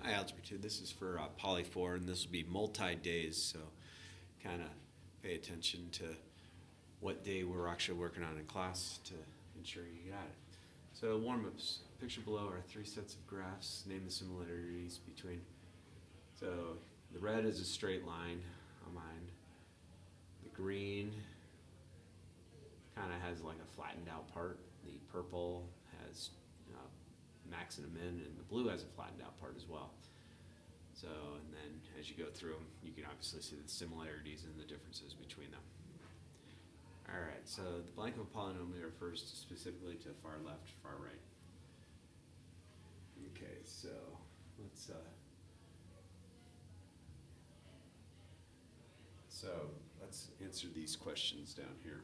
Hi, Algebra 2. This is for Poly 4, and this will be multi-days, so kind of pay attention to what day we're actually working on in class to ensure you got it. So warm-ups. Picture below are 3 sets of graphs. Name the similarities between. So the red is a straight line on mine. The green kind of has like a flattened out part. The purple has max and a min, and the blue has a flattened out part as well. So, and then as you go through them, you can obviously see the similarities and the differences between them. Alright, so the blank of a polynomial refers specifically to far left, far right. Okay, so let's answer these questions down here.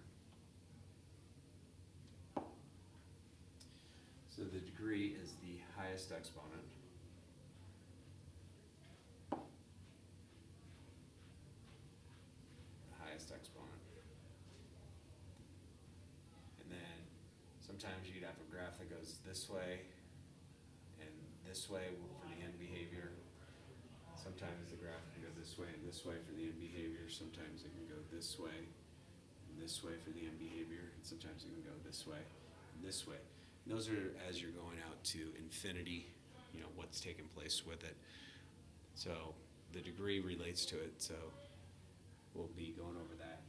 So the degree is the highest exponent. The highest exponent. And then sometimes you'd have a graph that goes this way and this way for the end behavior. Sometimes the graph can go this way and this way for the end behavior. Sometimes it can go this way and this way for the end behavior. And sometimes it can go this way and this way. And those are as you're going out to infinity, what's taking place with it. So the degree relates to it, so we'll be going over that.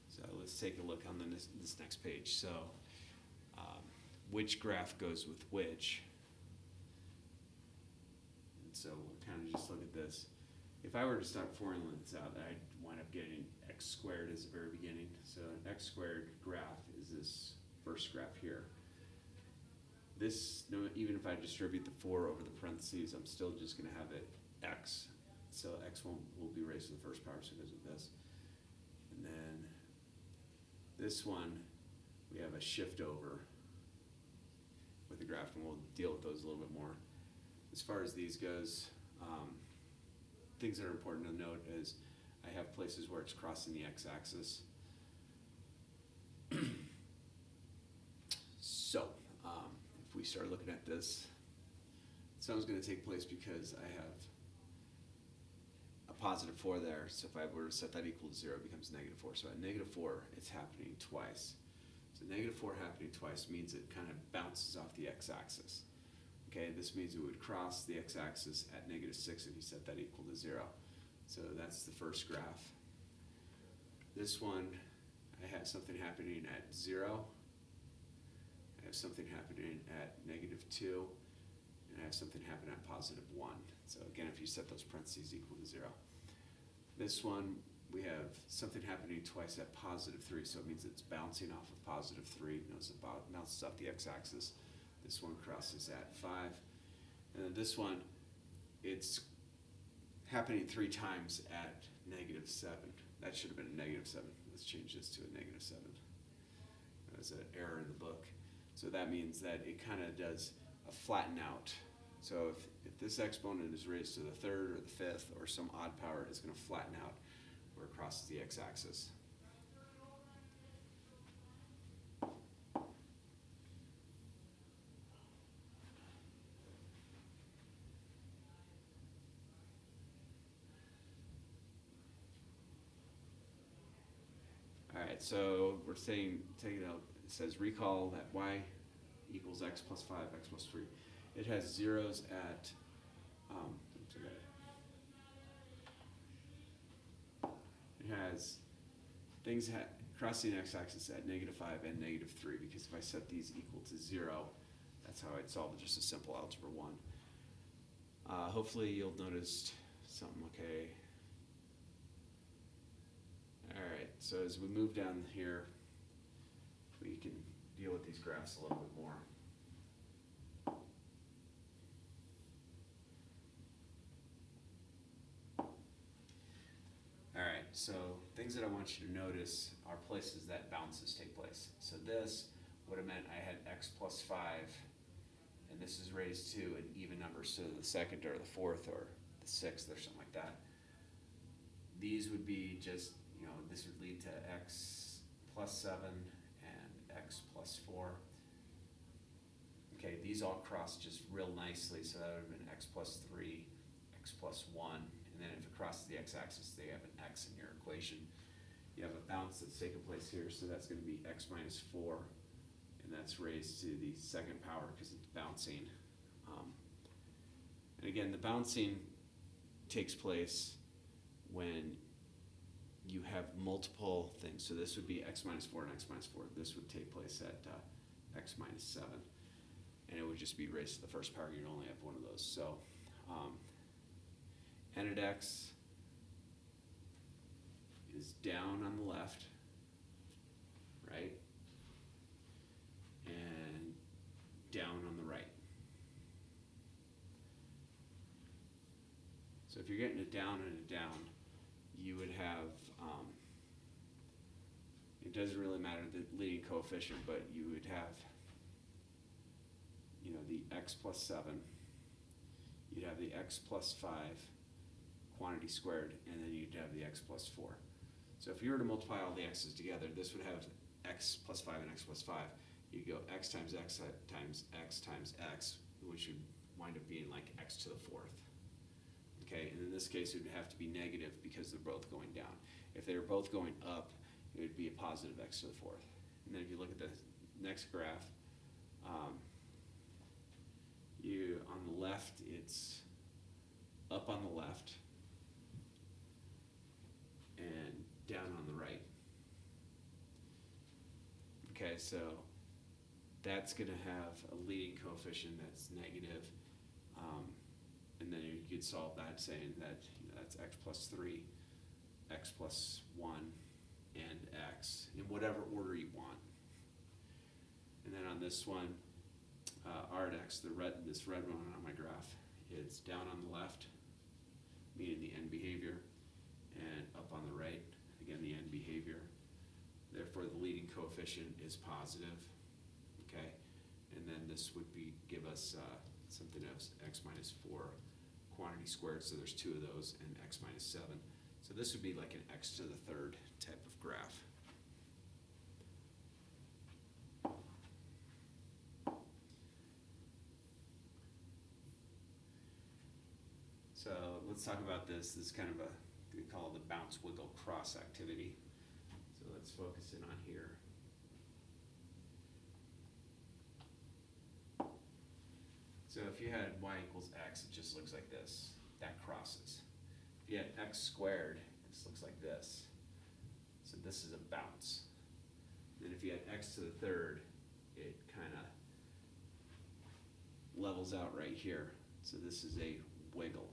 So let's take a look on this next page. So which graph goes with which? And so we'll kind of just look at this. If I were to start formuling this out, I'd wind up getting x squared as the very beginning. So an x squared graph is this first graph here. This, even if I distribute the 4 over the parentheses, I'm still just going to have it x. So x will be raised to the first power, so it goes with this. And then this one, we have a shift over with the graph, and we'll deal with those a little bit more. As far as these goes, things that are important to note is I have places where it's crossing the x-axis. So, if we start looking at this, something's going to take place because I have a positive 4 there. So if I were to set that equal to 0, it becomes negative 4. So at negative 4, it's happening twice. So negative 4 happening twice means it kind of bounces off the x-axis. Okay, this means it would cross the x-axis at negative 6 if you set that equal to 0. So that's the first graph. This one, I have something happening at 0. I have something happening at negative 2. And I have something happening at positive 1. So again, if you set those parentheses equal to 0. This one, we have something happening twice at positive 3. So it means it's bouncing off of positive 3. Notice it bounces off the x-axis. This one crosses at 5. And then this one, it's happening 3 times at negative 7. That should have been a negative 7. Let's change this to a negative 7. There's an error in the book. So that means that it kind of does a flatten out. So if this exponent is raised to the 3rd or the 5th or some odd power, it's going to flatten out where it crosses the x-axis. Alright, so we're saying, take it out, it says recall that y equals x plus 5, x plus 3. It has zeros at, it has things crossing the x-axis at negative 5 and negative 3, because if I set these equal to 0, that's how I'd solve just a simple algebra 1. Hopefully you'll notice something okay. Alright, so as we move down here, we can deal with these graphs a little bit more. Alright, so things that I want you to notice are places that bounces take place. So this would have meant I had x plus 5, and this is raised to an even number, so the second or the fourth or the sixth or something like that. These would be just, this would lead to x plus 7 and x plus 4. Okay, these all cross just real nicely, so that would have been x plus 3, x plus 1, and then if it crosses the x-axis, they have an x in your equation. You have a bounce that's taking place here, so that's going to be x minus 4, and that's raised to the second power because it's bouncing. And again, the bouncing takes place when you have multiple things. So this would be x minus 4 and x minus 4. This would take place at x minus 7. And it would just be raised to the first power. You'd only have one of those. So n at x is down on the left, right? And down on the right. So if you're getting a down and a down, you would have, it doesn't really matter the leading coefficient, but you would have, the x plus 7, you'd have the x plus 5 quantity squared, and then you'd have the x plus 4. So if you were to multiply all the x's together, this would have x plus 5 and x plus 5. You'd go x times x times x times x, which would wind up being like x to the 4th. Okay, and in this case, it would have to be negative because they're both going down. If they were both going up, it would be a positive x to the 4th. And then if you look at the next graph, on the left, it's up on the left and down on the right. Okay, so that's going to have a leading coefficient that's negative. And then you could solve that saying that that's x plus 3, x plus 1, and x in whatever order you want. And then on this one, r at x, this red one on my graph, is down on the left, meaning the end behavior, and up on the right, again the end behavior. Therefore, the leading coefficient is positive. Okay, and then this would give us something else, x minus 4 quantity squared, so there's 2 of those, and x minus 7. So this would be like an x to the 3rd type of graph. So let's talk about this. This is kind of we call it the bounce, wiggle, cross activity. So let's focus in on here. So if you had y equals x, it just looks like this. That crosses. If you had x squared, this looks like this. So this is a bounce. Then if you had x to the 3rd, it kind of levels out right here. So this is a wiggle.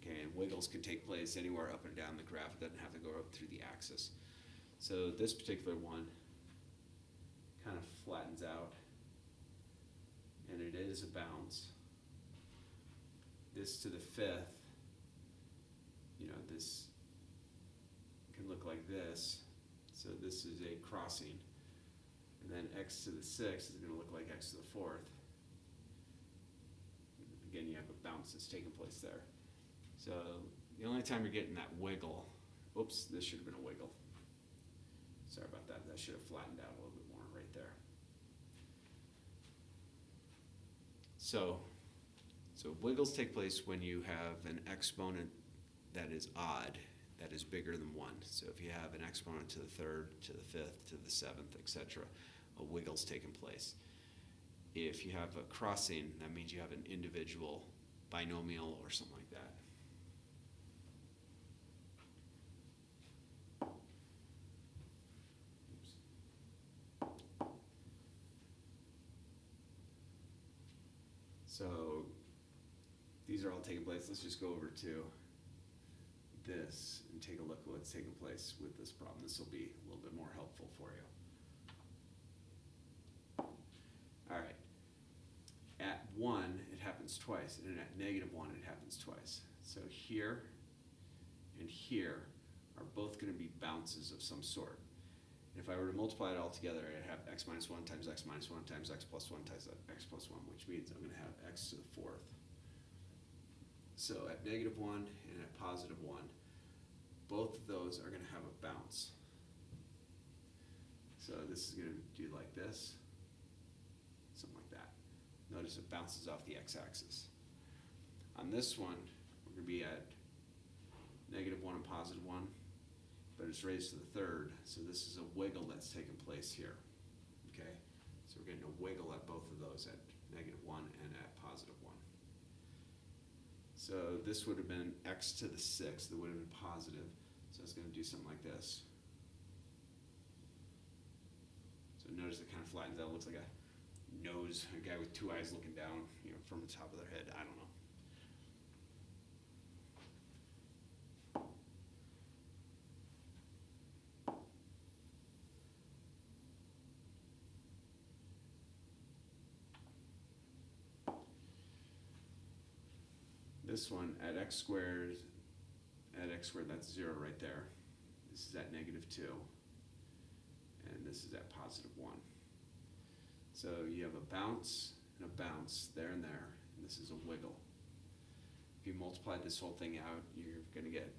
Okay, and wiggles can take place anywhere up and down the graph. It doesn't have to go up through the axis. So this particular one kind of flattens out, and it is a bounce. This to the 5th, this can look like this. So this is a crossing. And then x to the 6th is going to look like x to the 4th. Again, you have a bounce that's taking place there. So the only time you're getting that wiggle, oops, this should have been a wiggle. Sorry about that. That should have flattened out a little bit more right there. So wiggles take place when you have an exponent that is odd, that is bigger than 1. So if you have an exponent to the 3rd, to the 5th, to the 7th, etc., a wiggle's taking place. If you have a crossing, that means you have an individual binomial or something like that. So these are all taking place. Let's just go over to this and take a look at what's taking place with this problem. This will be a little bit more helpful for you. All right. At 1, it happens twice, and at -1, it happens twice. So here and here are both going to be bounces of some sort. If I were to multiply it all together, I'd have x minus 1 times x minus 1 times x plus 1 times x plus 1, which means I'm going to have x to the fourth. So at negative 1 and at positive 1, both of those are going to have a bounce. So this is going to do like this, something like that. Notice it bounces off the x-axis. On this one, we're going to be at negative 1 and positive 1, but it's raised to the third, so this is a wiggle that's taking place here. Okay, so we're getting a wiggle at both of those, at negative 1 and at positive 1. So this would have been x to the sixth, that would have been positive, so it's going to do something like this. So notice it kind of flattens out, it looks like a nose, a guy with two eyes looking down, from the top of their head, I don't know. This one at x squared, that's 0 right there. This is at negative 2, and this is at positive 1. So you have a bounce and a bounce there and there, and this is a wiggle. If you multiply this whole thing out, you're going to get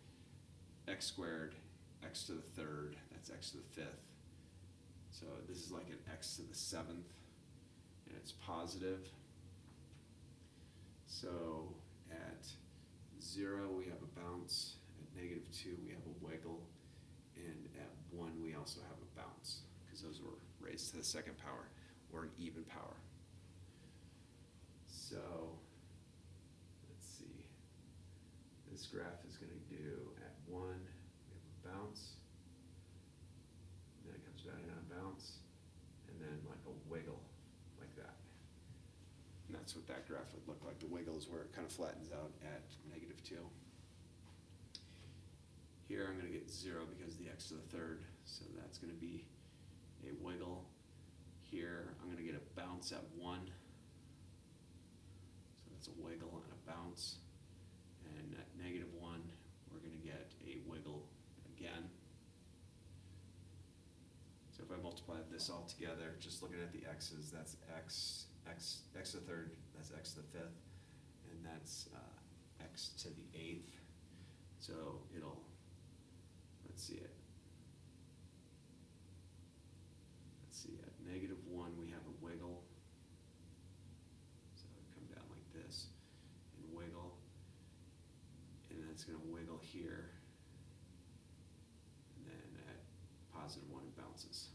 x squared, x to the third, that's x to the fifth. So this is like an x to the seventh, and it's positive. So at 0 we have a bounce, at negative 2 we have a wiggle, and at 1 we also have a bounce, because those were raised to the second power, or an even power. So let's see, this graph is going to do at 1 we have a bounce, and then it comes back in on a bounce, and then like a wiggle like that. And that's what that graph would look like. The wiggle is where it kind of flattens out at negative 2. Here I'm going to get 0 because of the x to the third, so that's going to be a wiggle. Here I'm going to get a bounce at 1, so that's a wiggle and a bounce. And at negative 1 we're going to get a wiggle again. So if I multiply this all together, just looking at the x's, that's x to the third, that's x to the fifth, and that's x to the eighth. So it'll, let's see, at negative 1 we have a wiggle, so it'll come down like this and wiggle, and that's going to wiggle here, and then at positive 1 it bounces.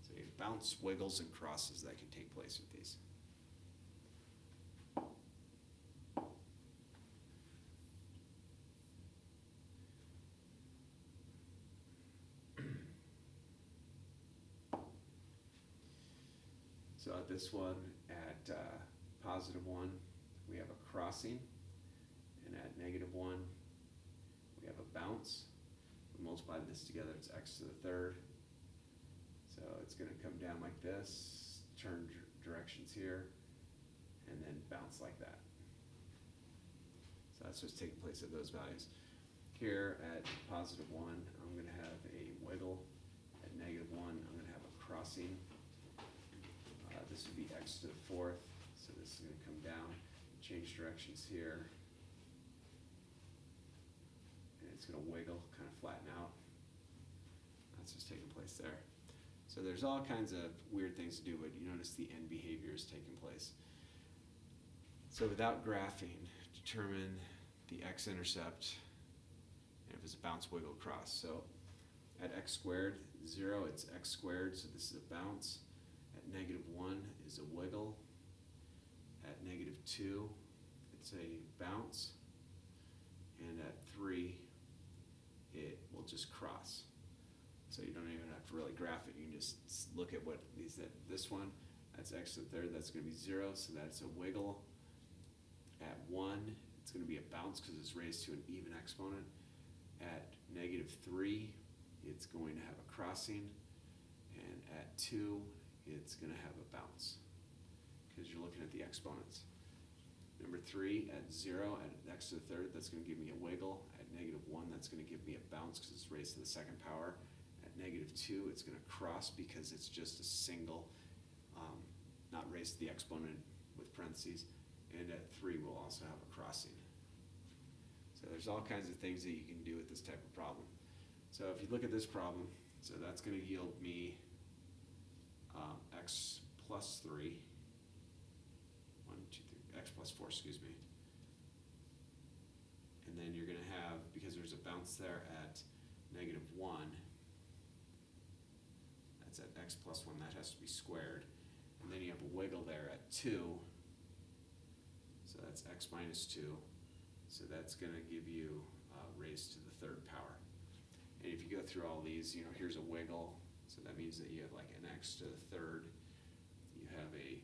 So you have bounce, wiggles, and crosses that can take place with these. So at this one, at positive 1, we have a crossing, and at negative 1, we have a bounce. We multiply this together, it's x to the third. So it's going to come down like this, turn directions here, and then bounce like that. So that's what's taking place at those values. Here at positive 1, I'm going to have a wiggle. At negative 1, I'm going to have a crossing. This would be x to the fourth, so this is going to come down, change directions here, and it's going to wiggle, kind of flatten out. That's what's taking place there. So there's all kinds of weird things to do, but you notice the end behavior is taking place. So without graphing, determine the x-intercept, and if it's a bounce, wiggle, cross. So at x squared, 0, it's x squared, so this is a bounce. At negative 1 is a wiggle. At negative 2, it's a bounce. And at 3, it will just cross. So you don't even have to really graph it. You can just look at what this one, that's x to the third, that's going to be 0, so that's a wiggle. At 1, it's going to be a bounce because it's raised to an even exponent. At negative 3, it's going to have a crossing. And at 2, it's going to have a bounce because you're looking at the exponents. Number 3, at 0, at x to the third, that's going to give me a wiggle. At negative 1, that's going to give me a bounce because it's raised to the second power. At -2, it's gonna cross because it's just a single, not raised to the exponent with parentheses, and at 3 we'll also have a crossing. So there's all kinds of things that you can do with this type of problem. So if you look at this problem, so that's gonna yield me x plus 3, 1, 2, 3, x plus 4, excuse me. And then you're gonna have, because there's a bounce there at -1, that's at x plus 1, that has to be squared. And then you have a wiggle there at 2, so that's x minus 2. So that's gonna give you raised to the 3rd power. And if you go through all these, here's a wiggle, so that means that you have like an x to the 3rd. You have a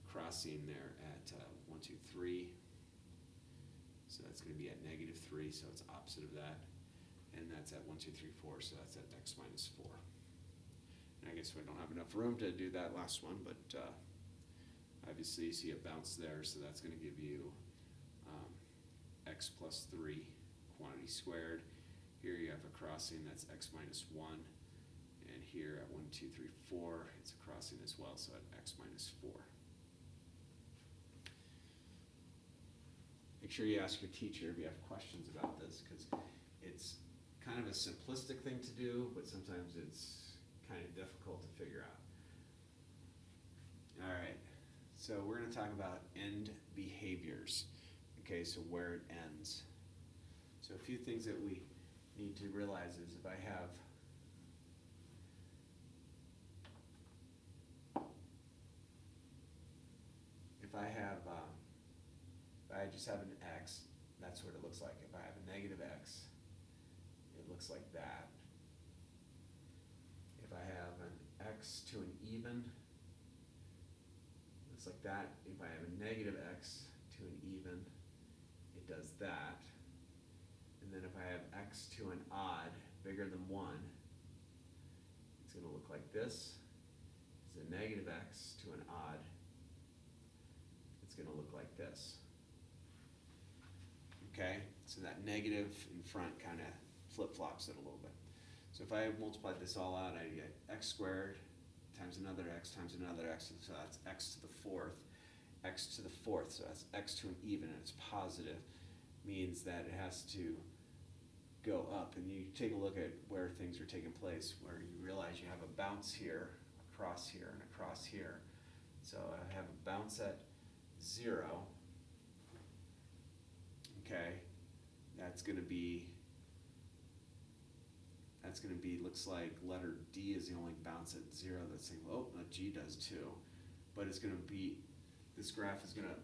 crossing there at 1, 2, 3. So that's going to be at -3, so it's opposite of that. And that's at 1, 2, 3, 4, so that's at x minus 4. And I guess we don't have enough room to do that last one, but obviously you see a bounce there, so that's going to give you x plus 3 quantity squared. Here you have a crossing, that's x minus 1. And here at 1, 2, 3, 4, it's a crossing as well, so at x minus 4. Make sure you ask your teacher if you have questions about this, because it's kind of a simplistic thing to do, but sometimes it's kind of difficult to figure out. All right, so we're going to talk about end behaviors. Okay, so where it ends. So a few things that we need to realize is if I just have an x, that's what it looks like. If I have a negative x, it looks like that. If I have an x to an even, it looks like that. If I have a negative x to an even, it does that. And then if I have x to an odd, bigger than 1, it's going to look like this. If it's a negative x to an odd, it's going to look like this. Okay, so that negative in front kind of flip-flops it a little bit. So if I multiplied this all out, I get x squared times another x times another x, so that's x to the 4th. X to the 4th, so that's x to an even, and it's positive, means that it has to go up. And you take a look at where things are taking place, where you realize you have a bounce here, across here, and across here. So I have a bounce at 0. Okay, that's going to be, looks like letter D is the only bounce at 0 that's saying, oh, G does too. But it's going to be, this graph is going to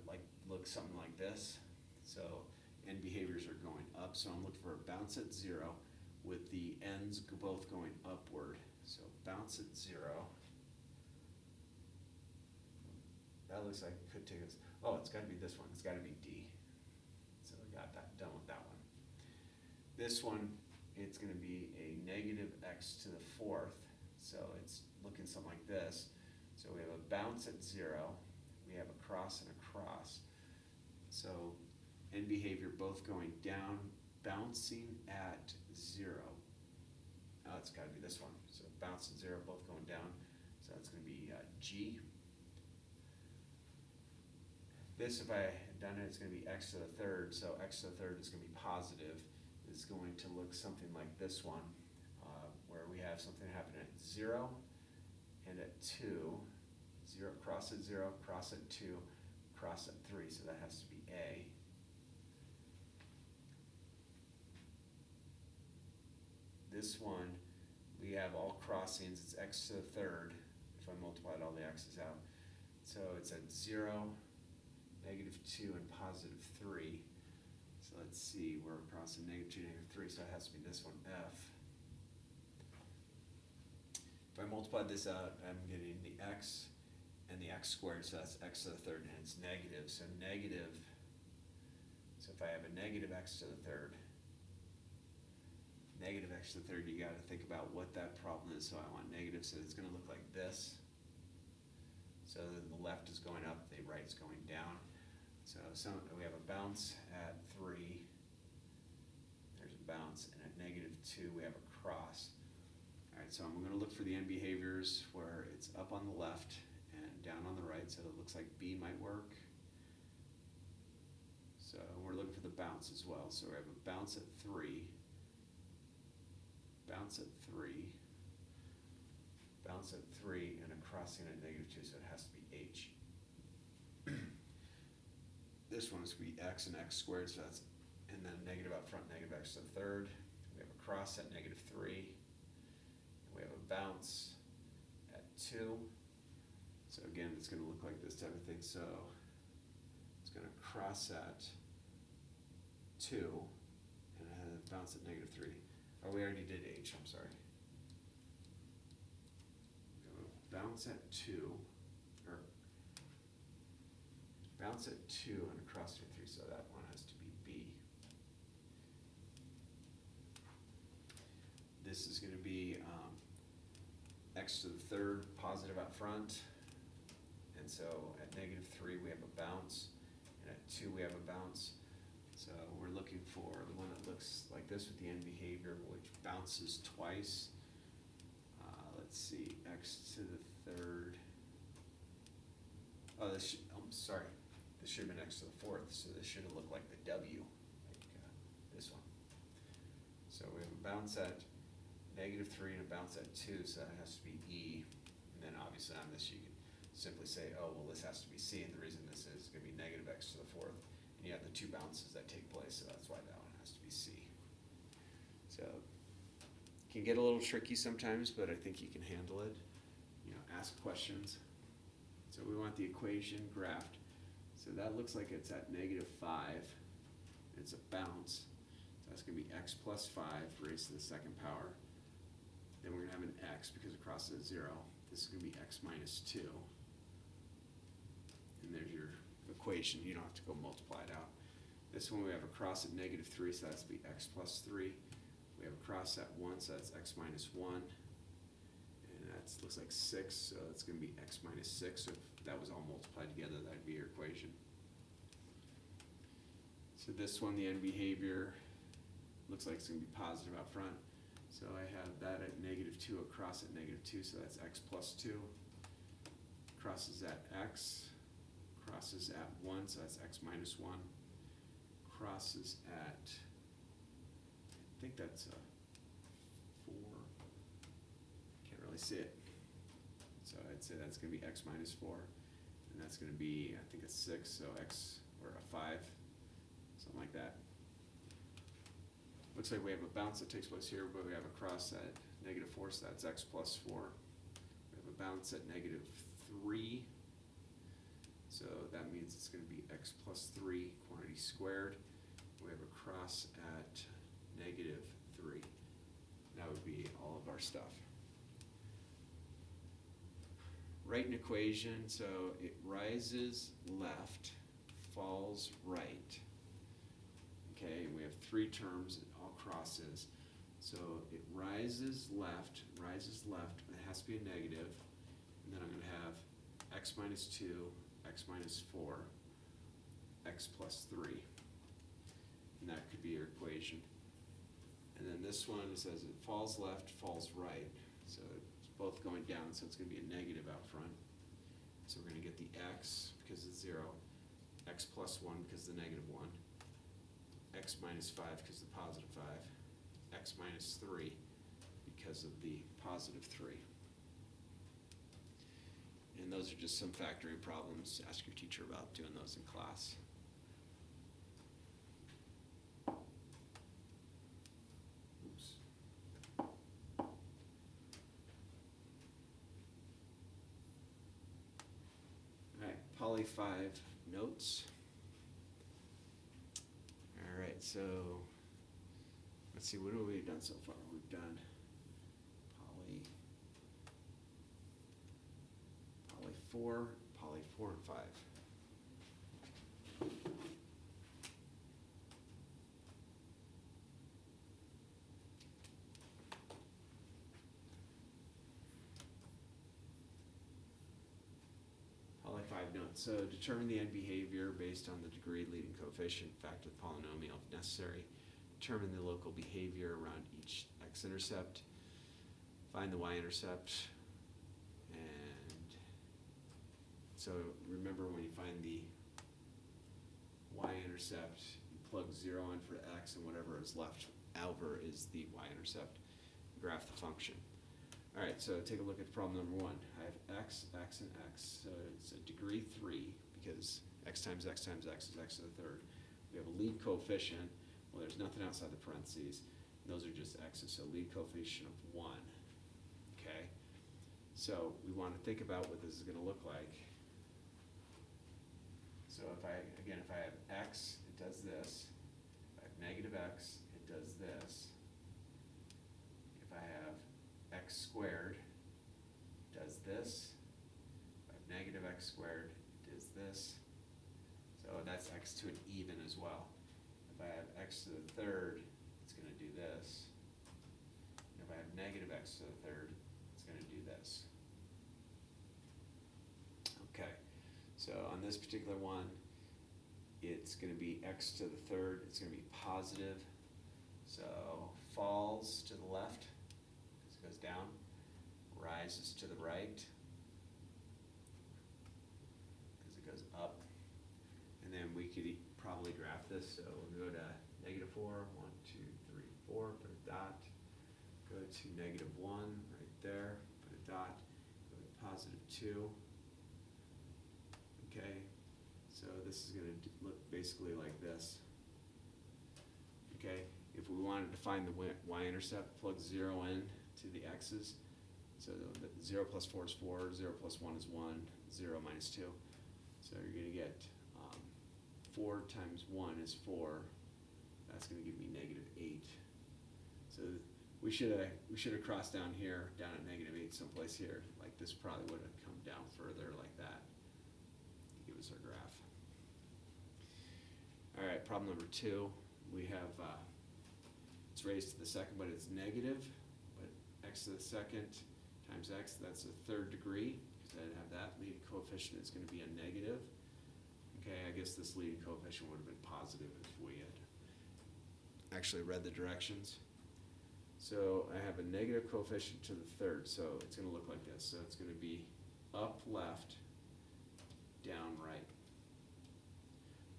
look something like this. So end behaviors are going up. So I'm looking for a bounce at 0 with the ends both going upward. So bounce at 0. That looks like it could take us, oh, it's got to be this one. It's got to be D. So we got that done with that one. This one, it's going to be a negative x to the 4th. So it's looking something like this. So we have a bounce at 0. We have a cross and a cross. So end behavior both going down, bouncing at 0. Oh, it's got to be this one. So bounce at 0, both going down. So that's going to be G. This, if I had done it, it's going to be x to the 3rd. So x to the 3rd is going to be positive. It's going to look something like this one, where we have something happen at 0 and at 2. 0, cross at 0, cross at 2, cross at 3. So that has to be A. This one, we have all crossings. It's x to the 3rd, if I multiplied all the x's out. So it's at 0, -2, and +3. So let's see, we're crossing -2, -3, so it has to be this one, F. If I multiply this out, I'm getting the x and the x squared, so that's x to the 3rd, and it's negative. So negative, so if I have a negative x to the 3rd, negative x to the 3rd, you got to think about what that problem is. So I want negative, so it's going to look like this. So the left is going up, the right is going down. So we have a bounce at 3. There's a bounce, and at -2 we have a cross. All right, so I'm gonna look for the end behaviors where it's up on the left and down on the right, so it looks like B might work. So we're looking for the bounce as well, so we have a bounce at 3, bounce at 3, bounce at 3, and a crossing at -2, so it has to be H. This one is going to be X and X squared, so that's, and then negative out front, negative X to the third. We have a cross at -3. We have a bounce at 2. So again, it's going to look like this type of thing. So it's going to cross at 2 and it has a bounce at -3. Oh, we already did H, I'm sorry. We have a bounce at 2, or bounce at 2 and a cross at 3, so that one has to be B. This is going to be X to the third, positive out front. And so at -3 we have a bounce, and at 2 we have a bounce. So we're looking for the one that looks like this with the end behavior, which bounces twice. Let's see, X to the third. Oh, I'm sorry. This should have been X to the fourth, so this should have looked like the W, like this one. So we have a bounce at -3 and a bounce at 2, so that has to be E. And then obviously on this you can simply say, oh, well, this has to be C, and the reason this is going to be -X to the fourth. And you have the 2 bounces that take place, so that's why that one has to be C. So it can get a little tricky sometimes, but I think you can handle it. Ask questions. So we want the equation graphed. So that looks like it's at -5. It's a bounce. So that's going to be X plus 5 raised to the second power. Then we're going to have an X because it crosses at 0. This is going to be X minus 2. And there's your equation. You don't have to go multiply it out. This one we have a cross at -3, so that's going to be X plus 3. We have a cross at 1, so that's X minus 1. And that looks like 6, so that's going to be X minus 6. So if that was all multiplied together, that would be your equation. So this one, the end behavior, looks like it's going to be positive out front. So I have that at -2, a cross at -2, so that's X plus 2. Crosses at X, crosses at 1, so that's X minus 1. Crosses at, I think that's a 4. Can't really see it. So I'd say that's going to be X minus 4. And that's going to be, I think it's 6, so X, or a 5, something like that. Looks like we have a bounce that takes place here, but we have a cross at -4, so that's X plus 4. We have a bounce at -3, so that means it's going to be X plus 3 quantity squared. We have a cross at -3. That would be all of our stuff. Write an equation, so it rises left, falls right. Okay, and we have 3 terms, it all crosses. So it rises left, and it has to be a negative. And then I'm going to have X minus 2, X minus 4, X plus 3. And that could be your equation. And then this one says it falls left, falls right. So it's both going down, so it's going to be a negative out front. So we're going to get the X because it's 0, X plus 1 because the -1, X minus 5 because the positive 5, X minus 3 because of the positive 3. And those are just some factoring problems. Ask your teacher about doing those in class. Oops. Alright, Poly 5 notes. Alright, so let's see, what have we done so far? We've done Poly 4, Poly 4 and 5. Poly 5 notes. So determine the end behavior based on the degree leading coefficient, factor the polynomial if necessary. Determine the local behavior around each x-intercept. find the y-intercept, and so remember when you find the y-intercept, you plug 0 in for x, and whatever is left over is the y-intercept. Graph the function. Alright, so take a look at problem number 1. I have x, x, and x, so it's a degree 3, because x times x times x is x to the third. We have a lead coefficient, well there's nothing outside the parentheses, and those are just x's, so lead coefficient of 1. Okay, so we want to think about what this is going to look like. So if I have x, it does this. If I have negative x, it does this. If I have x squared, it does this. If I have negative x squared, it does this. So that's x to an even as well. If I have x to the third, it's going to do this. And if I have negative x to the third, it's going to do this. Okay, so on this particular one, it's going to be x to the third, it's going to be positive. So falls to the left, because it goes down, rises to the right, because it goes up. And then we could probably graph this, so we'll go to -4, 1, 2, 3, 4, put a dot, go to -1 right there, put a dot, go to +2. Okay, so this is going to look basically like this. Okay, if we wanted to find the y-intercept, plug 0 in to the x's. So the 0 plus 4 is 4, 0 plus 1 is 1, 0 minus 2. So you're going to get 4 times 1 is 4. That's going to give me -8. So we should have crossed down here, down at -8 someplace here. Like this probably would have come down further like that. Give us our graph. All right, problem number 2. We have it's raised to the second, but it's negative. But x to the second times x, that's a third degree, because I didn't have that. Leading coefficient is going to be a negative. Okay, I guess this leading coefficient would have been positive if we had actually read the directions. So I have a negative coefficient to the third, so it's going to look like this. So it's going to be up left, down right,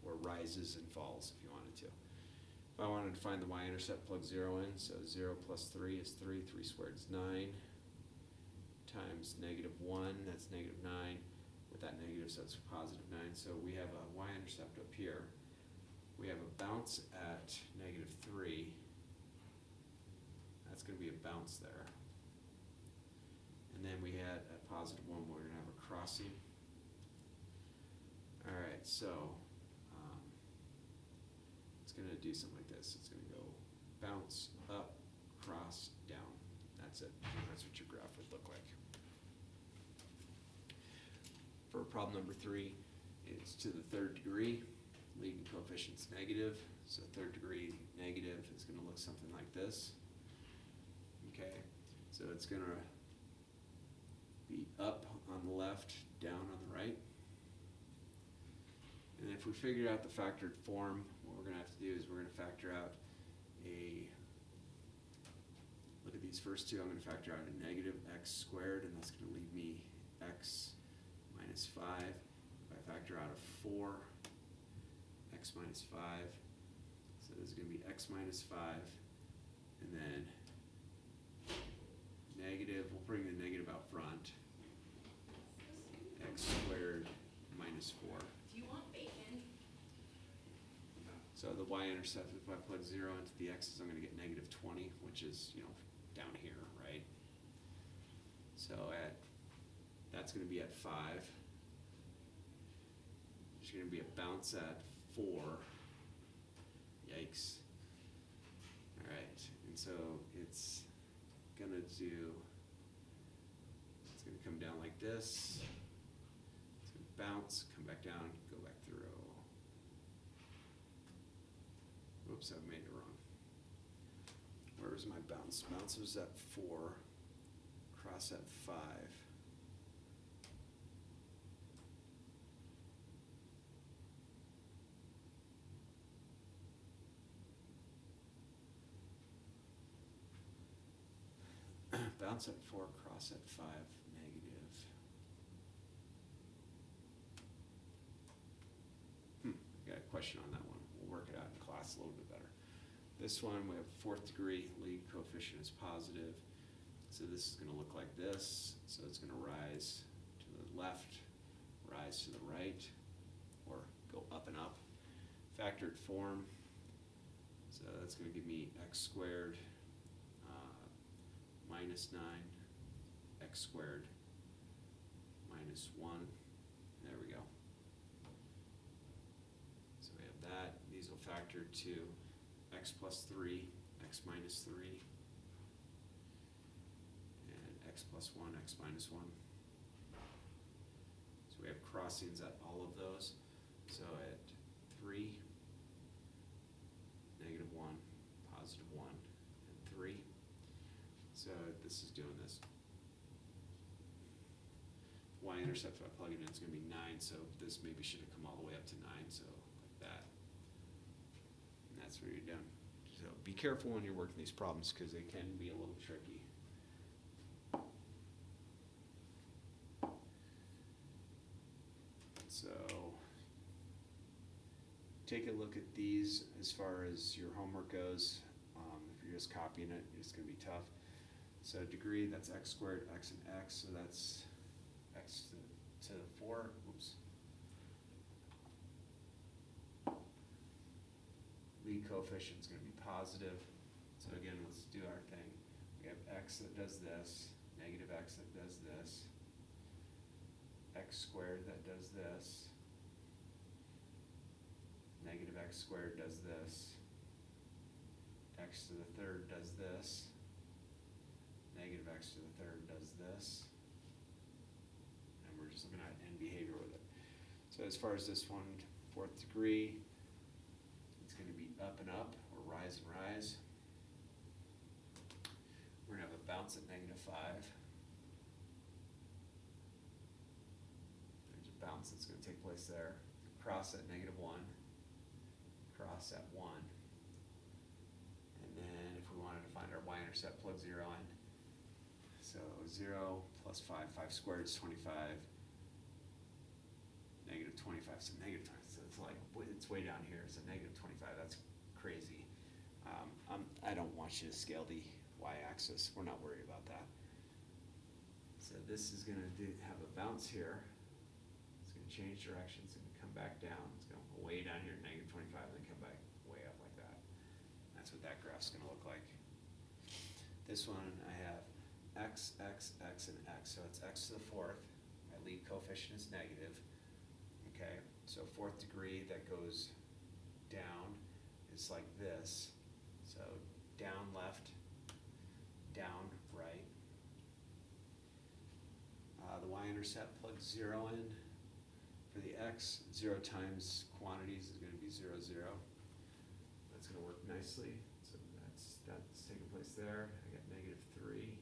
or rises and falls if you wanted to. If I wanted to find the y-intercept, plug 0 in, so 0 plus 3 is 3, 3 squared is 9, times -1, that's -9, with that negative, so it's +9, so we have a y-intercept up here. We have a bounce at -3, that's going to be a bounce there. And then we had a +1, we're going to have a crossing. Alright, so it's going to do something like this. It's going to go bounce, up, cross, down. That's it. That's what your graph would look like. For problem number 3, it's to the third degree. Leading coefficient's negative, so third degree negative is going to look something like this. Okay, so it's going to be up on the left, down on the right. And if we figure out the factored form, what we're going to have to do is we're going to factor out look at these first two, I'm going to factor out a -x squared, and that's going to leave me x minus 5. If I factor out a 4, x minus 5, so this is going to be x minus 5, and then negative, we'll bring the negative out front, x squared minus 4. Do you want bacon? So the y-intercept, if I plug 0 into the x's, I'm going to get -20, which is, down here, right? So that's going to be at 5. There's going to be a bounce at 4. Yikes. All right, and so it's going to come down like this. It's going to bounce, come back down, go back through. Whoops, I've made it wrong. Where was my bounce? Bounce was at 4, cross at 5. bounce at 4, cross at 5, negative. Got a question on that one. We'll work it out in class a little bit better. This one, we have 4th degree, lead coefficient is positive. So this is gonna look like this. So it's gonna rise to the left, rise to the right, or go up and up. Factored form, so that's gonna give me x squared minus 9, x squared minus 1. There we go. So we have that. These will factor to x plus 3, x minus 3, and x plus 1, x minus 1. So we have crossings at all of those. So at 3, negative 1, positive 1, and 3. So this is doing this. Y-intercept, if I plug it in, it's going to be 9, so this maybe should have come all the way up to 9, so like that. And that's where you're done. So be careful when you're working these problems because they can be a little tricky. So take a look at these as far as your homework goes. If you're just copying it, it's going to be tough. So degree, that's x squared, x and x, so that's x to the 4, oops. Lead coefficient is going to be positive. So again, let's do our thing. We have x that does this, negative x that does this, x squared that does this, negative x squared does this, x to the 3rd does this, negative x to the 3rd does this, and we're just looking at end behavior with it. So as far as this one, 4th degree, it's going to be up and up, or rise and rise. We're going to have a bounce at negative 5. There's a bounce that's going to take place there. Cross at negative 1, cross at 1. And then if we wanted to find our y-intercept, plug 0 in. So 0 plus 5, 5 squared is 25, negative 25, so negative 20, so it's like, it's way down here, so negative 25, that's crazy. I don't want you to scale the y-axis, we're not worried about that. So this is gonna have a bounce here, it's gonna change direction, it's gonna come back down, it's gonna go way down here, negative 25, and then come back way up like that. That's what that graph's gonna look like. This one, I have x, x, x, and x, so it's x to the 4th. My lead coefficient is negative. Okay, so 4th degree that goes down is like this. So down left, down right. The y-intercept, plug 0 in. For the x, 0 times quantities is going to be 0, 0. That's going to work nicely. So that's taking place there. I got negative 3.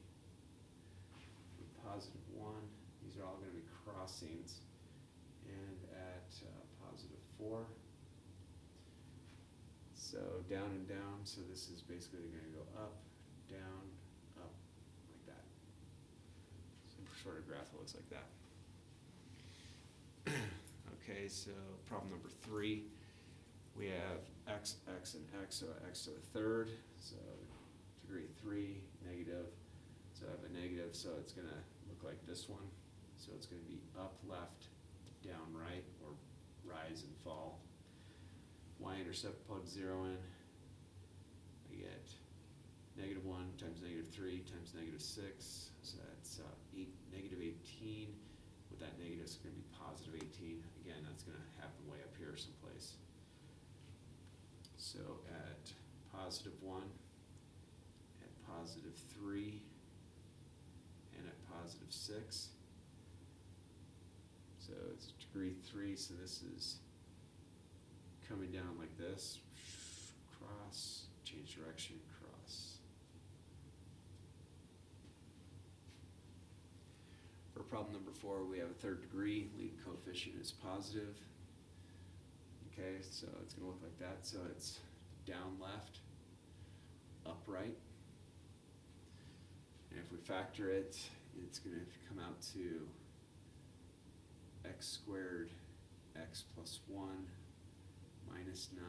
Positive 1, these are all going to be crossings, and at positive 4, so down and down, so this is basically going to go up, down, up, like that. So for shorter graph, it looks like that. Okay, so problem number 3, we have x, x, and x, so x to the 3rd, so degree 3, negative, so I have a negative, so it's going to look like this one. So it's going to be up, left, down, right, or rise and fall. Y-intercept, plug 0 in. I get negative 1 times negative 3 times negative 6. So that's negative 18. With that negative, it's going to be positive 18. Again, that's going to happen way up here someplace. So at positive 1, at positive 3, and at positive 6. So it's degree 3, so this is coming down like this, cross, change direction, cross. For problem number 4, we have a 3rd degree, lead coefficient is positive. Okay, so it's going to look like that. So it's down left, up right. And if we factor it, it's gonna come out to x squared x plus 1 minus 9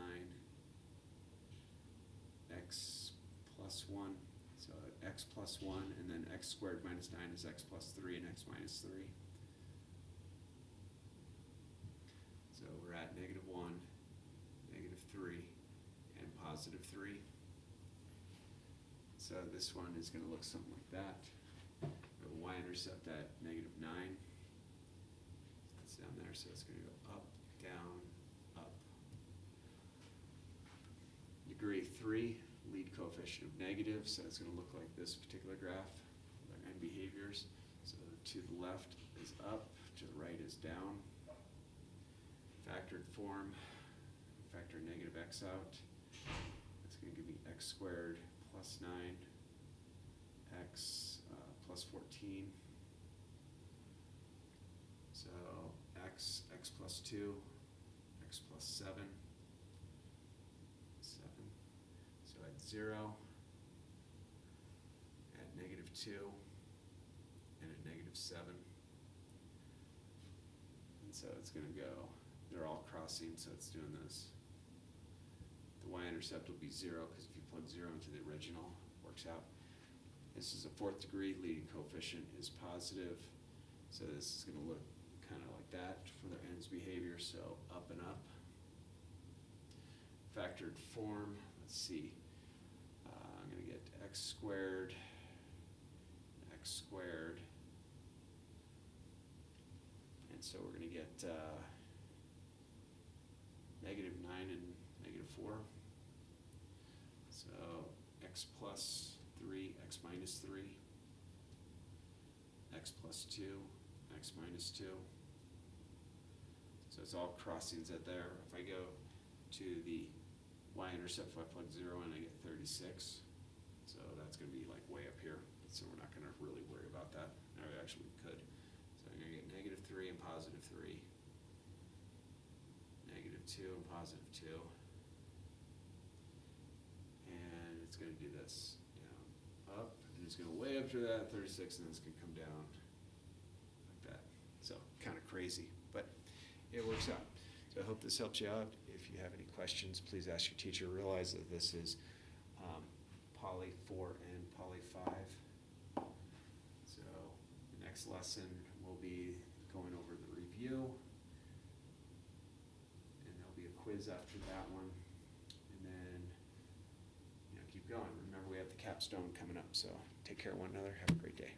x plus 1, so x plus 1, and then x squared minus 9 is x plus 3 and x minus 3. So we're at -1, -3, and +3. So this one is going to look something like that. We have a y-intercept at -9. It's down there, so it's going to go up, down, up. Degree 3, lead coefficient of negative, so it's going to look like this particular graph, and behaviors. So to the left is up, to the right is down. Factored form, factor negative x out. That's going to give me x squared plus 9, x plus 14. So x plus 2, x plus 7. So at 0, at -2, and at -7. And so it's going to go, they're all crossing, so it's doing this. The y-intercept will be 0, because if you plug 0 into the original, it works out. This is a 4th degree, leading coefficient is positive, so this is going to look kind of like that for their ends behavior, so up and up. Factored form, let's see, I'm going to get x squared, and so we're going to get -9 and -4. So x plus 3, x minus 3, x plus 2, x minus 2. So it's all crossings at there. If I go to the y-intercept, if I plug 0 in, I get 36. So that's going to be like way up here. So we're not going to really worry about that. Or actually we could. So I'm going to get -3 and +3. -2 and +2. And it's going to do this. Down, up, and it's going to way up to that 36, and then it's going to come down like that. So kind of crazy, but it works out. So I hope this helps you out. If you have any questions, please ask your teacher. Realize that this is Poly 4 and Poly 5. So the next lesson will be going over the review, and there'll be a quiz after that one, and then keep going. Remember, we have the capstone coming up, so take care of one another. Have a great day.